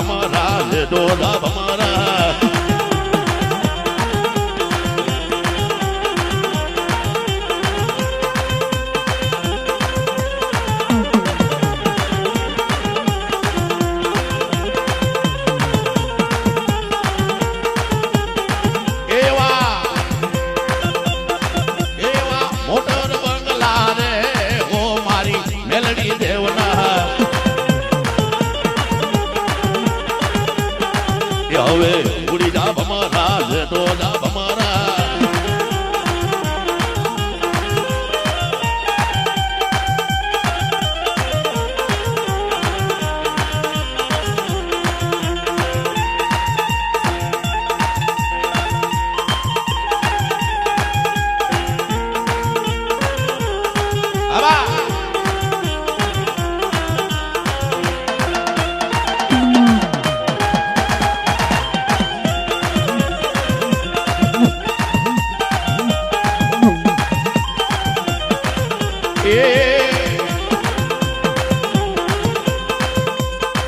ભમરા રે ડોલા ભમરા હવે ઉડી જા ભમરા રે ડોલા ભમરા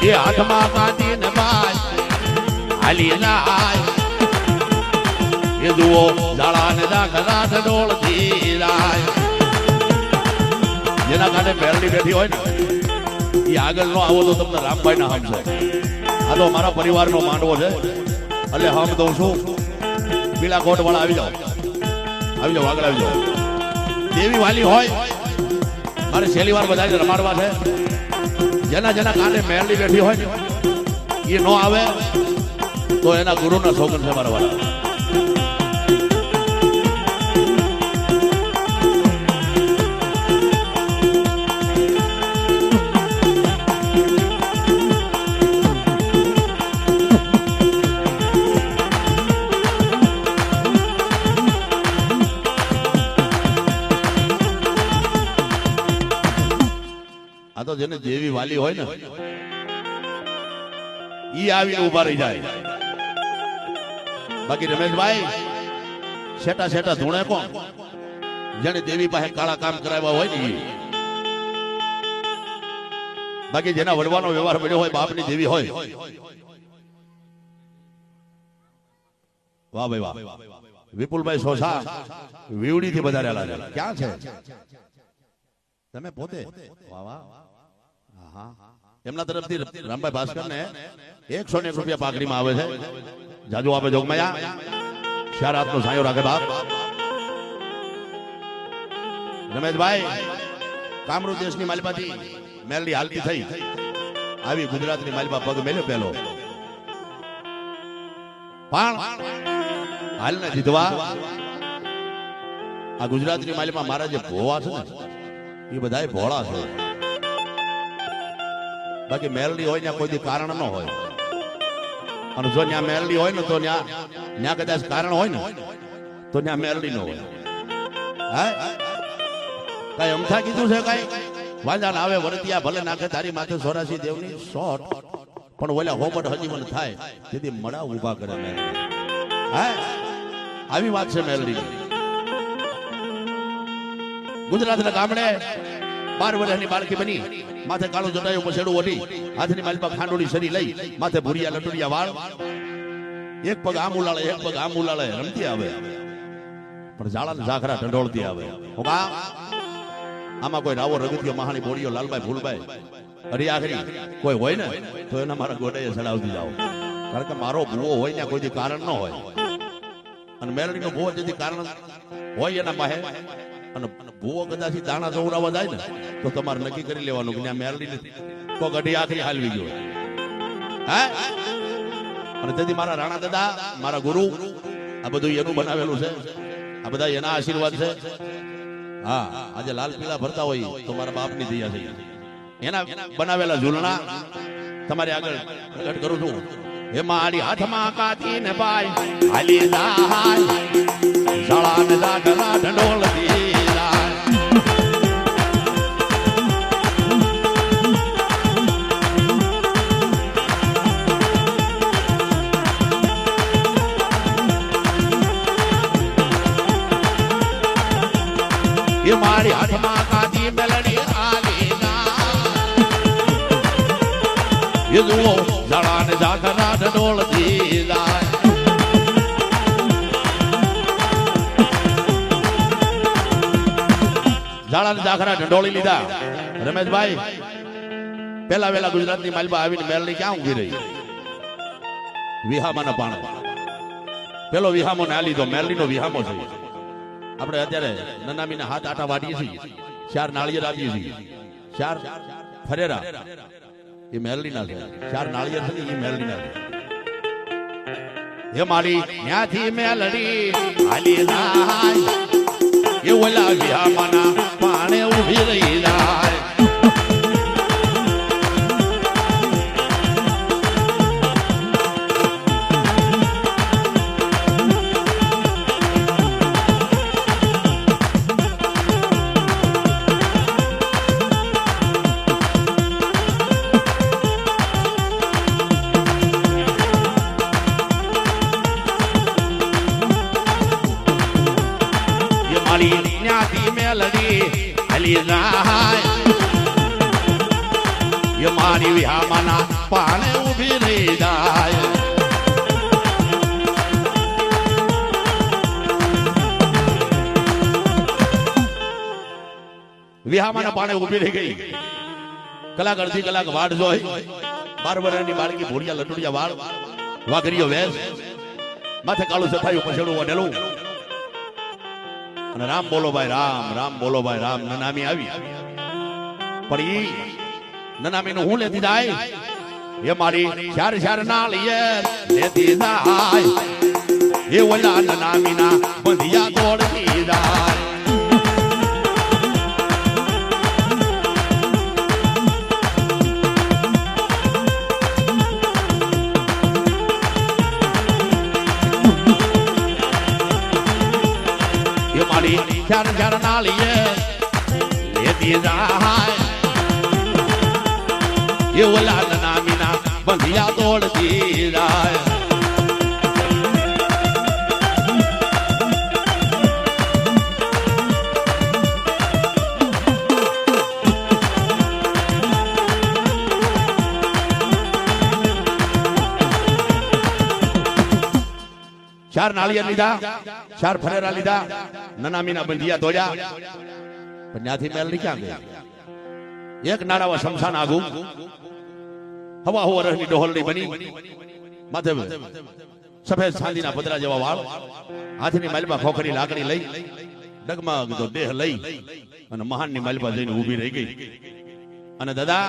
એ હાથમાં કાંદી ને બાય હાલી લાય એ જુઓ જાળા ને દાખલા ઢોળતી લાય જેના કારણે પહેરલી બેઠી હોય ને એ આગળ નો આવો તો તમને રામભાઈ ના હમશે આ તો મારા પરિવારનો માંડવો છે એટલે હમ દઉં છું પીળા કોટ વાળા આવી જાઓ આગળ આવી જાઓ દેવી વાલી હોય મારે છેલ્લી વાર બધા રમાડવા છે જેના જેના કાને મેરલી બેઠી હોય ને એ નો આવે તો એના ગુરુના સોગન છે મારા વાળા આ તો જેને દેવી વાલી હોય ને ઈ આવીને ઉભા રહી જાય બાકી રમેશભાઈ શેટા શેટા ધૂણે કોણ જેને દેવી પાસે કાળા કામ કરાવ્યા હોય ને બાકી જેના વડવાનો વ્યવહાર પડ્યો હોય બાપની દેવી હોય વાહ ભાઈ વાહ વિપુલભાઈ સોસા વીવડી થી વધારેલા છે ક્યાં છે તમે પોતે વાહ વાહ એમના તરફથી રામભાઈ ભાસ્કર ને 101 રૂપિયા પાઘડીમાં આવે છે જાજુ આપે જોગમાયા શાર આપનો સાયો રાખે બાપ રમેશભાઈ કામરૂ દેશની માલિપાથી મેલડી હાલતી થઈ આવી ગુજરાતની માલિપા પગ મેલ્યો પેલો પણ હાલને જીતવા આ ગુજરાતની માલિપા મારા જે ભોવા છે ને એ બધા ભોળા છે બાકી મેલડી હોય ત્યાં કોઈ કારણ ન હોય અને જો ત્યાં મેલડી હોય ને તો ત્યાં કદાચ કારણ હોય ને તો ત્યાં મેલડી ન હોય કઈ અમથા કીધું છે કઈ વાંજાન આવે વરતિયા ભલે નાખે તારી માથે 84 દેવની શોટ પણ ઓલા હોબટ હજી મને થાય તેથી મડા ઉભા કરે મેલડી આવી વાત છે મેલડી ગુજરાતના ગામડે 12 વર્ષની બાળકી બની માથે કાળું જટાયું પછેડું ઓઢી હાથની માલિપા ખાંડોળી શરી લઈ માથે ભૂરિયા લટુડિયા વાળ એક પગ આમ ઉલાળે એક પગ આમ ઉલાળે રમતી આવે પણ ઝાડા ને ઝાખરા ઢંઢોળતી આવે આમાં કોઈ રાવો રગતિયો મહાણી બોડીઓ લાલભાઈ ફૂલભાઈ અરે આખરી કોઈ હોય ને તો એના મારા ગોડાએ ચડાવતી જાઓ કારણ કે મારો ભૂવો હોય ને કોઈ કારણ ન હોય અને મેલડીનો ભૂવો જેથી કારણ હોય એના પાસે અને ભૂવો કદાચ દાણા જોવરાવા જાય ને તો તમારે નક્કી કરી લેવાનું કે ત્યાં મેલડી તો ગઢી આખરી હાલવી ગયો અને તેથી મારા રાણા દાદા મારા ગુરુ આ બધું એનું બનાવેલું છે આ બધા એના આશીર્વાદ છે હા આજે લાલ પીળા ભરતા હોય તો મારા બાપની દયા છે એના બનાવેલા ઝૂલણા તમારે આગળ પ્રગટ કરું છું હે મારી હાથમાં કાતી ને પાય હાલી જાય શાળા ને દાખલા ઢંઢોળતી ये मारी हाथमा कादी मेलडी आली ना ये दुओ ઝાડા ને ઝાકરા ઢોળતી જાય ઝાડા ને ઝાકરા ઢોળી લીધા રમેશભાઈ પેલા વેલા ગુજરાતની માલબા આવીને મેલડી ક્યાં ઊભી રહી વિહામાના પાણ પેલો વિહામો ના લીધો મેલડીનો વિહામો છે આપણે અત્યારે નનામીના હાથ આટા વાટીએ છીએ ચાર નાળિયેર આપીએ છીએ ચાર ફરેરા એ મેલડીના છે ચાર નાળિયેર છે એ મેલડીના છે એ મારી ત્યાંથી મેલડી હાલી જાય એ ઓલા વિહામાના પાણે ઊભી રહી જાય મારી વિહામાના પાણે ઊભી રહી જાય વિહામાના પાણે ઊભી રહી ગઈ કલાક અડધી કલાક વાડ જોઈ 12 વર્ષની બાળકી ભોળિયા લટુડિયા વાળ વાઘરીઓ વેશ માથે કાળું સફાયું પછેડું વઢેલું અને રામ બોલો ભાઈ રામ રામ બોલો ભાઈ રામ નનામી આવી પણ ઈ નનામી નું હું લેતી જાય એ મારી ચાર ચાર નાળિયેર લેતી જાય એ ઓલા નનામી ના બંધિયા તોડતી જાય એ મારી ચાર ચાર નાળિયેર લેતી જાય એ ઓલા નનામીના બંધિયા તોડતી જાય ચાર નાળિયેર લીધા ચાર ફરેરા લીધા નનામીના બંધિયા તોડ્યા પણ ત્યાંથી મેલડી ક્યાં ગઈ એક નાળાવા શમશાન આગું હવા હવા રહની ડોહલડી બની માથે સફેદ ચાંદીના પતરા જેવા વાળ હાથની માલમાં ખોખરી લાકડી લઈ ડગમગ તો દેહ લઈ અને મહાનની માલમાં જઈને ઊભી રહી ગઈ અને દાદા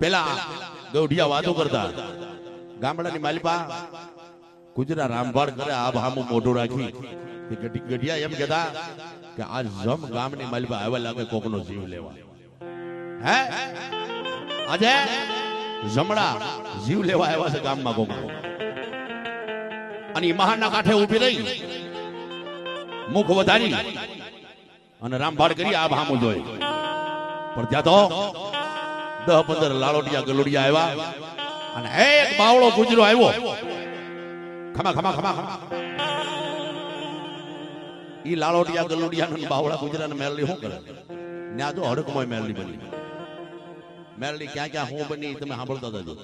પેલા ગૌઢિયા વાતો કરતા ગામડાની માલપા ગુજરા રામભાળ કરે આ ભામું મોઢું રાખી ગઢિયા એમ કહેતા કે આ જમ ગામની માલપા આવા લાગે કોકનો જીવ લેવા હે આજે જમડા જીવ લેવા આવ્યા છે ગામમાં કોક અને મહાનના કાંઠે ઊભી રહી મુખ વધારી અને રામભાળ કરી આ ભામું જોઈ પણ ત્યાં તો 10-15 લાલોટિયા ગલોડિયા આવ્યા અને એક બાવળો ગુજરો આવ્યો ખમા ખમા ખમા ખમા ઈ લાલોટિયા ગલોડિયા ને બાવળા ગુજરા ને મેલડી શું કરે ન્યા તો હડકમોય મેલડી બની મેલડી ક્યાં ક્યાં હું બની તમે સાંભળતા જજો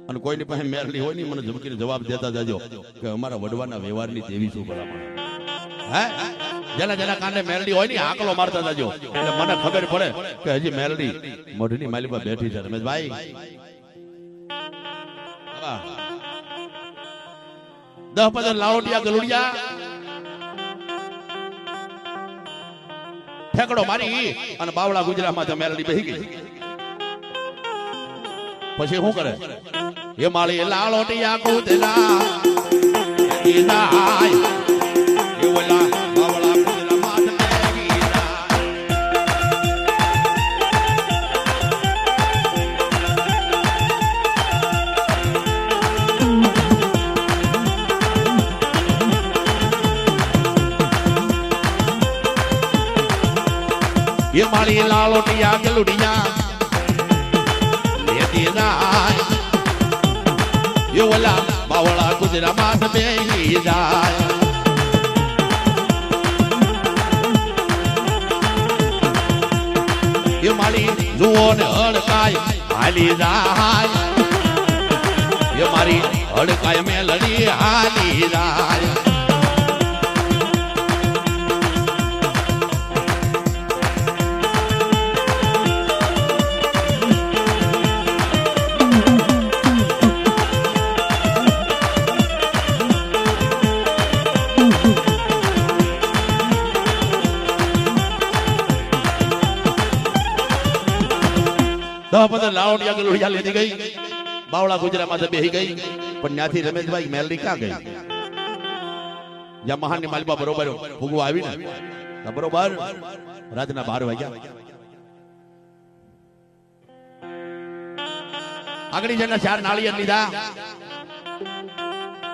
અને કોઈની પાસે મેલડી હોય ને મને ધમકીને જવાબ દેતા જજો કે અમારા વડવાના વ્યવહારની તેવી શું ભલામણ હે જેના જેના કાંડે મેલડી હોય ને આકલો મારતા જજો એટલે મને ખબર પડે કે હજી મેલડી મોઢની માલી પર બેઠી છે રમેશભાઈ 10-15 લાલોટિયા ગલુડિયા ઠેકડો મારી અને બાવળા ગુજરામાં મેલડી બેહી ગઈ પછી શું કરે એ માળી લાલોટિયા કૂદલા ઈનાય એ ઓલા બાવળા ગુજરામાં બેહી ये माली लालोटिया गलुडिया लेती जाए ये वाला बावला गुजरा माथ बेही जाए ये माली जुओ ने हड़काय હાલી જાય એ મારી હડકાય મેલડી હાલી જાય દસ 15 લાવડિયા ગલુડિયા લીધી ગઈ બાવળા ગુજરાતમાં બેહી ગઈ પણ ત્યાંથી રમેશભાઈ મેલડી ક્યાં ગઈ જ્યાં મહાનની માલપા બરોબર ફૂગવા આવી ને બરોબર રાતના 12 વાગ્યા આગળી જેના 4 નાળિયેર લીધા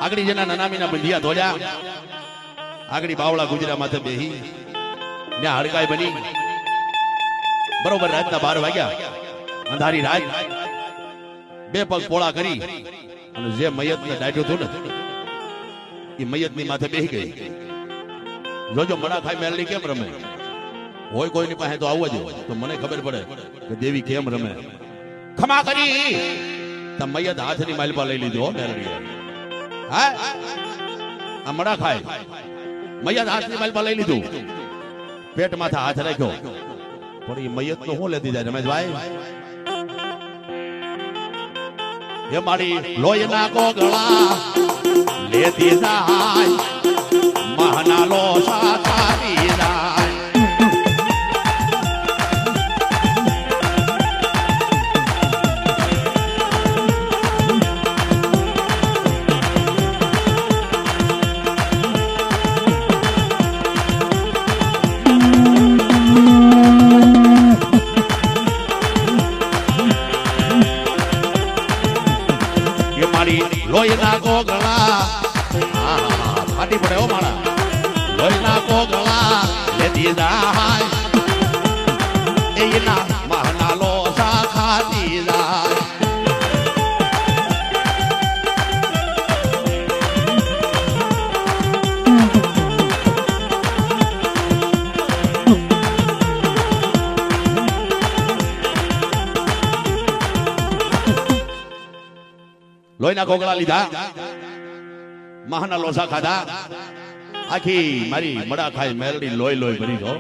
આગળી જેના નનામીના બંધિયા ધોળ્યા આગળી બાવળા ગુજરાતમાં બેહી ત્યાં હડકાઈ બની બરોબર રાતના 12 વાગ્યા અંધારી રાત બે પગ પોળા કરી અને જે મયતને દાઢ્યો હતો ને એ મયતની માથે બેહી ગઈ જોજો મડા ખાઈ મેલડી કેમ રમે હોય કોઈની પાસે તો આવવા જો તો મને ખબર પડે કે દેવી કેમ રમે ખમા કરી તો મયત હાથની માલપા લઈ લીધો મેલડી હા આ મડા ખાય મયત હાથની માલપા લઈ લીધું પેટ માથે હાથ રાખ્યો પણ એ મયત તો શું લેતી જાય રમેશભાઈ એ મારી લોહીના કોગળા લેતી જાય મહાના લોસા થાતી જાય લોહીના કોગળા ફાટી પડે હો મારા લોહીના કોગળા લેતી જાય એના મહાના લોસા ખાતી જાય લોહીના કોગળા લીધા મહાના લોસા ખાધા આખી મારી મડા ખાઈ મેલડી લોહી લોહી ભરી ગયો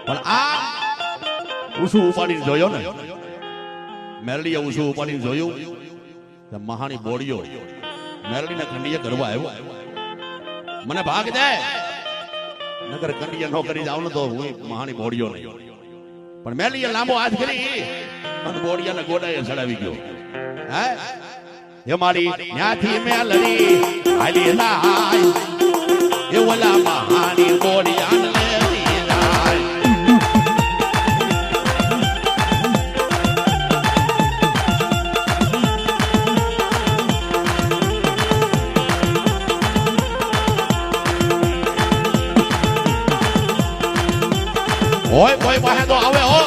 પણ આ ઉસું ઉપાડીને જોયો ને મેલડીએ ઉસું ઉપાડીને જોયું તો મહાની બોડીઓ મેલડીને કંડીએ કરવા આવ્યો મને ભાગ દે નગર કંડીએ નો કરી જાવ ને તો હું મહાની બોડીઓ નહીં પણ મેલડીએ લાંબો હાથ કરી અને બોડીયાને ગોડાએ ચડાવી ગયો હે એ મારી ન્યાથી મેલડી હાલી જાય એ ઓલા મહાની બોડિયાને લેતી જાય હોય કોઈ પાસે તો આવે હો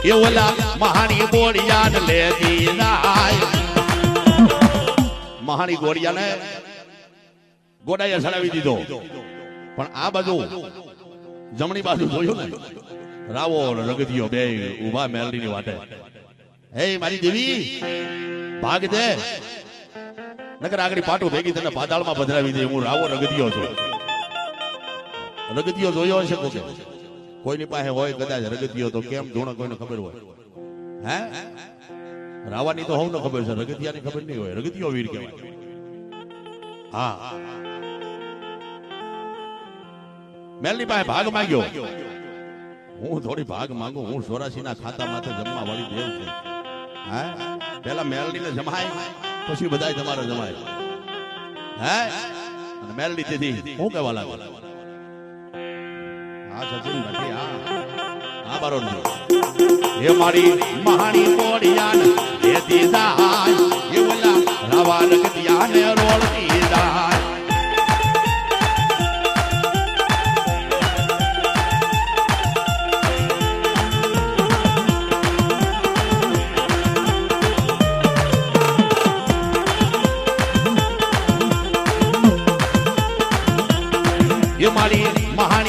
એ ઓલા મહાની ગોળિયાને લેતી જાય મહાની ગોળિયાને ગોડાએ ચડાવી દીધો પણ આ બાજુ જમણી બાજુ જોયું ને રાવો રગદિયો બે ઉભા મેલડીની વાટે હે મારી દેવી ભાગ દે નકર આગળ પાટું ભેગી તને પાતાળમાં પધરાવી દે હું રાવો રગદિયો છું રગદિયો જોયો હશે કોકે કોઈની પાસે હોય કદાચ રગદિયો તો કેમ ધૂણ કોઈને ખબર હોય હે રાવાની તો હવને ખબર છે રગદિયાની ખબર નહીં હોય રગદિયો વીર કહેવાય હા મેલની પાસે ભાગ માંગ્યો હું થોડી ભાગ માંગુ હું 84 ના ખાતા માથે જમવા વાળી દેવ છું હે પેલા મેલડીને જમાય પછી બધાય તમારે જમાય હે અને મેલડી દીધી હું કહેવા લાગો આ સચિન ભટ્ટી આ બારો એ મારી મહાની બોડિયાને લેતી જાય એ ઓલા રાવા રગદિયાને રોળતી જાય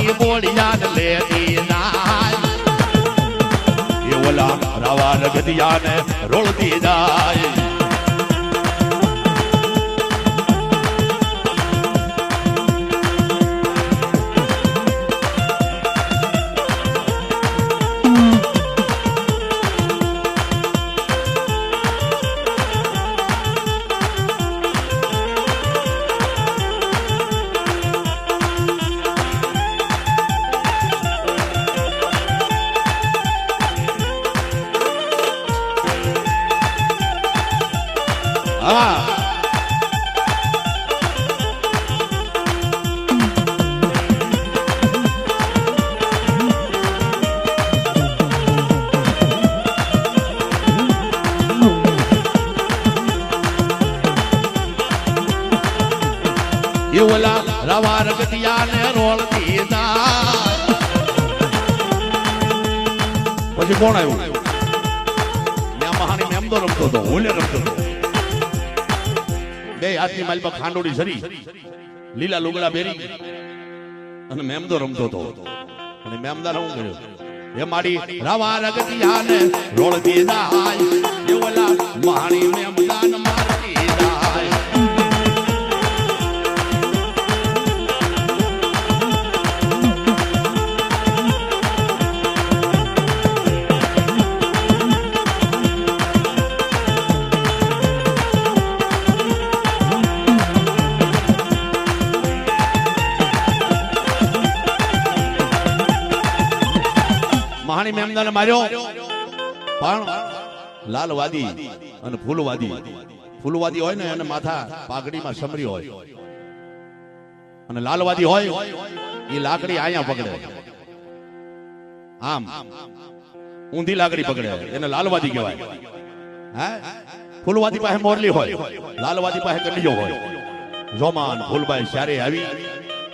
મહાની બોલિયાન લેતી જાય એ ઓલા રાવા રગતિયાને રોળતી જાય ઓલા રવા રગતિયાને રોળતી જાય પછી કોણ આવ્યું મેં મહાની મેમદો રમતો હતો હું રમતો હતો બે હાથની માલમાં ખાંડોડી સરી લીલા લુગડા પહેરી અને મેમદો રમતો હતો અને મેમદાર શું કર્યું એ મારી રવા રગતિયાને રોળતી જાય એ ઓલા મહાની મેમદાન મારતી જાય મહાની મેમદાને માર્યો પણ લાલવાદી અને ફૂલવાદી હોય ને એને માથા પાઘડીમાં સમરી હોય અને લાલવાદી હોય એ લાકડી અહીંયા પકડે આમ ઊંધી લાકડી પકડે એને લાલવાદી કહેવાય હે ફૂલવાદી પાસે મોરલી હોય લાલવાદી પાસે કંડીઓ હોય જોમાન ફૂલબાઈ ચારે આવી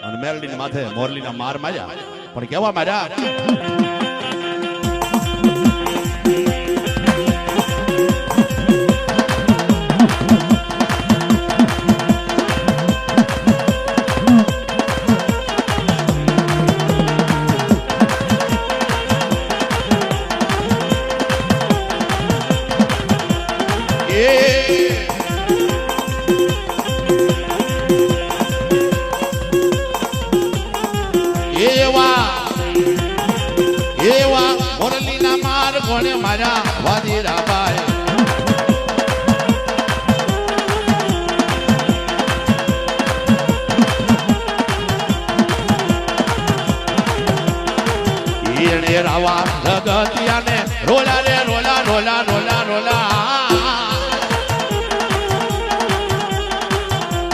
અને મેરડીને માથે મોરલીના માર માર્યા પણ કેવા માર્યા એવા મોરલીના માર કોણે મારા વાદીરાબાઈ એને રાવા રગતિયાને રોલા રે રોલા રોલા રોલા રોલા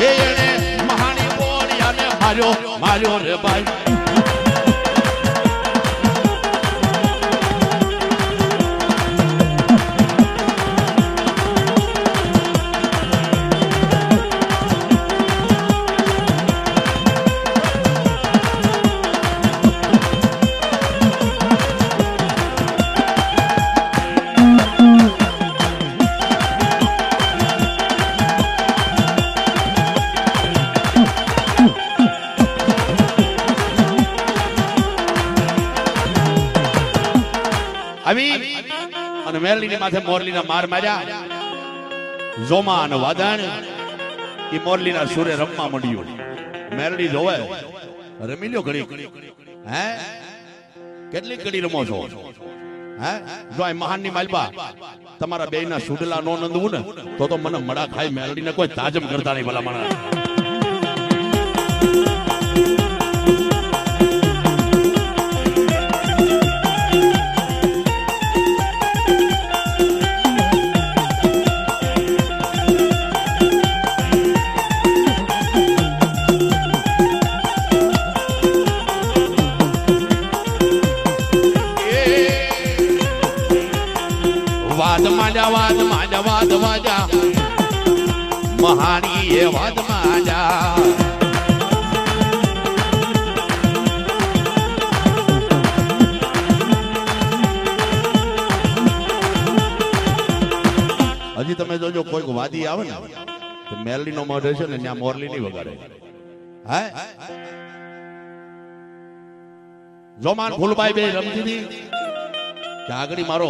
એને મહાની બોલિયાને માર્યો રે ભાઈ અને મેરલીની માથે મોરલીના માર માર્યા જોમા અને વાદણ એ મોરલીના સુરે રમવા માંડ્યું મેરડી જોવે રમી લ્યો ઘડી હે કેટલી ઘડી રમો છો હે જો આ મહાનની માલબા તમારા બેયના સુડલા નો નંદવું ને તો મને મડા ખાઈ મેરડીને કોઈ તાજમ કરતા નહીં ભલા માણસ વાદ વાજા મહાની એ વાદ માજા હજી તમે જોજો કોઈક વાદી આવે ને તો મેરલી નો મોઢ છે ને ત્યાં મોરલી નહીં વગાડે હે જોમાન ફૂલબાઈ બે રમતી હતી કે આગળ મારો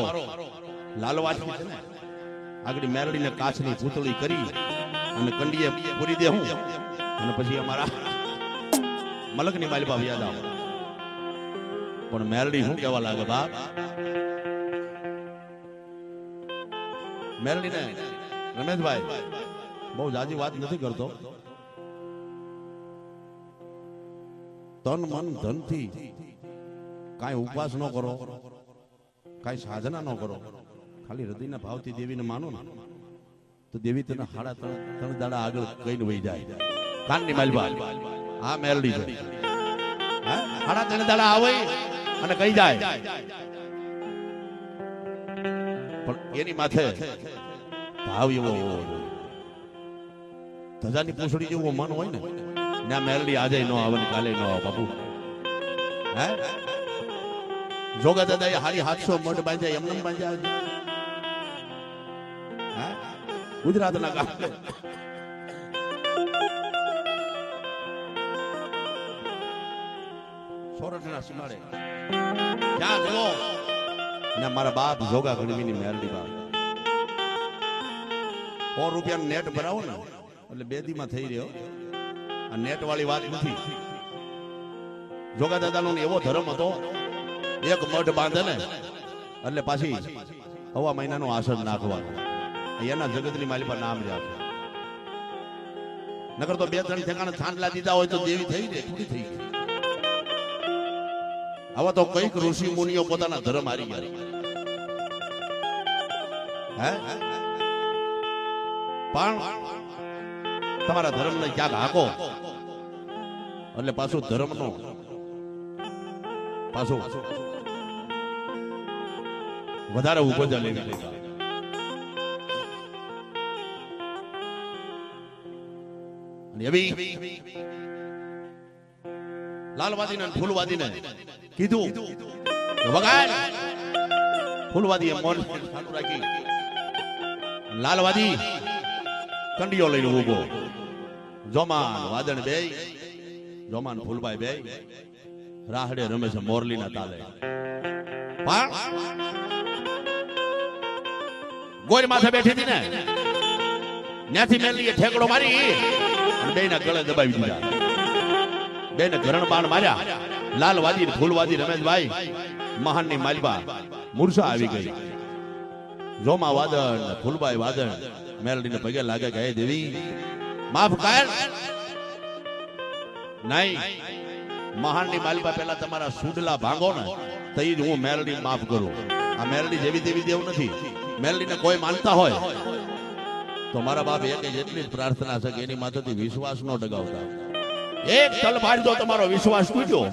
લાલવાથી છે ને આગળ મેરડીને કાચની પૂતળી કરી અને કંડીએ પૂરી દે હું અને પછી અમારા મલકની માલિપા યાદ આવે પણ મેરડી શું કહેવા લાગે બાપ મેરડીને રમેશભાઈ બહુ જાજી વાત નથી કરતો તન મન ધન થી કાંઈ ઉપવાસ ન કરો કાંઈ સાધના ન કરો ખાલી હૃદયના ભાવથી દેવીને માનો ને તો દેવી તને હાડા ત્રણ દાડા આગળ કઈને વહી જાય કાનની માલબા આ મેરડી છે હાડા ત્રણ દાડા આવે અને કઈ જાય પણ એની માથે ભાવ એવો ધજાની પૂંછડી જેવું મન હોય ને ના મેરડી આજે ન આવે ને કાલે ન આવે બાપુ હે જોગા દાદા હારી 700 મઢ બાંધ્યા એમને બાંધ્યા ગુજરાતના ગામડે સોરઠના સુનાળે ક્યાં ગયો ને મારા બાપ જોગા ગણવીની મેરડી બાપ 100 રૂપિયાનું નેટ ભરાવો ને એટલે 2 દીમાં થઈ રહ્યો આ નેટ વાળી વાત નથી જોગા દાદાનો એવો ધર્મ હતો એક મઢ બાંધે ને એટલે પાછી 1.5 મહિનાનો આસન નાખવાનો એના જગતની માલી પર નામ રાખે નકર તો 2-3 ઠેકાણે થાંડલા દીધા હોય તો દેવી થઈ જાય પૂરી થઈ ગઈ આવા તો કઈક ઋષિ મુનિઓ પોતાના ધર્મ હારી ગયા હે પણ તમારા ધર્મને ક્યાંક હાકો એટલે પાછું ધર્મનો પાછું વધારે ઉપજા લેવી લેતા એવી લાલવાદીને ફૂલવાદીને કીધું વગાડ ફૂલવાદીએ મોન ચાલુ રાખી લાલવાદી કંડીઓ લઈને ઉભો જોમાન વાદણ બે જોમાન ફૂલબાઈ બે રાહડે રમે છે મોરલીના તાલે ગોળ માથે બેઠી હતી ને ત્યાંથી મેલીએ ઠેકડો મારી બેના ગળે દબાવી દીધા બેને ઘરણ બાણ માર્યા લાલવાદી ફૂલવાદી રમેશભાઈ મહાનની માલબા મૂર્છા આવી ગઈ જોમા વાદળ ફૂલબાઈ વાદળ મેલડીને પગે લાગે કે હે દેવી માફ કર નહીં મહાનની માલબા પહેલા તમારા સુડલા ભાંગો ને તઈ જ હું મેલડી માફ કરું આ મેલડી જેવી દેવી દેવ નથી મેલડીને કોઈ માનતા હોય તો મારા બાપ એક જેટલી જ પ્રાર્થના છે કે એની માથેથી વિશ્વાસ ન ડગાવતા એક તલભાર જો તમારો વિશ્વાસ તૂટ્યો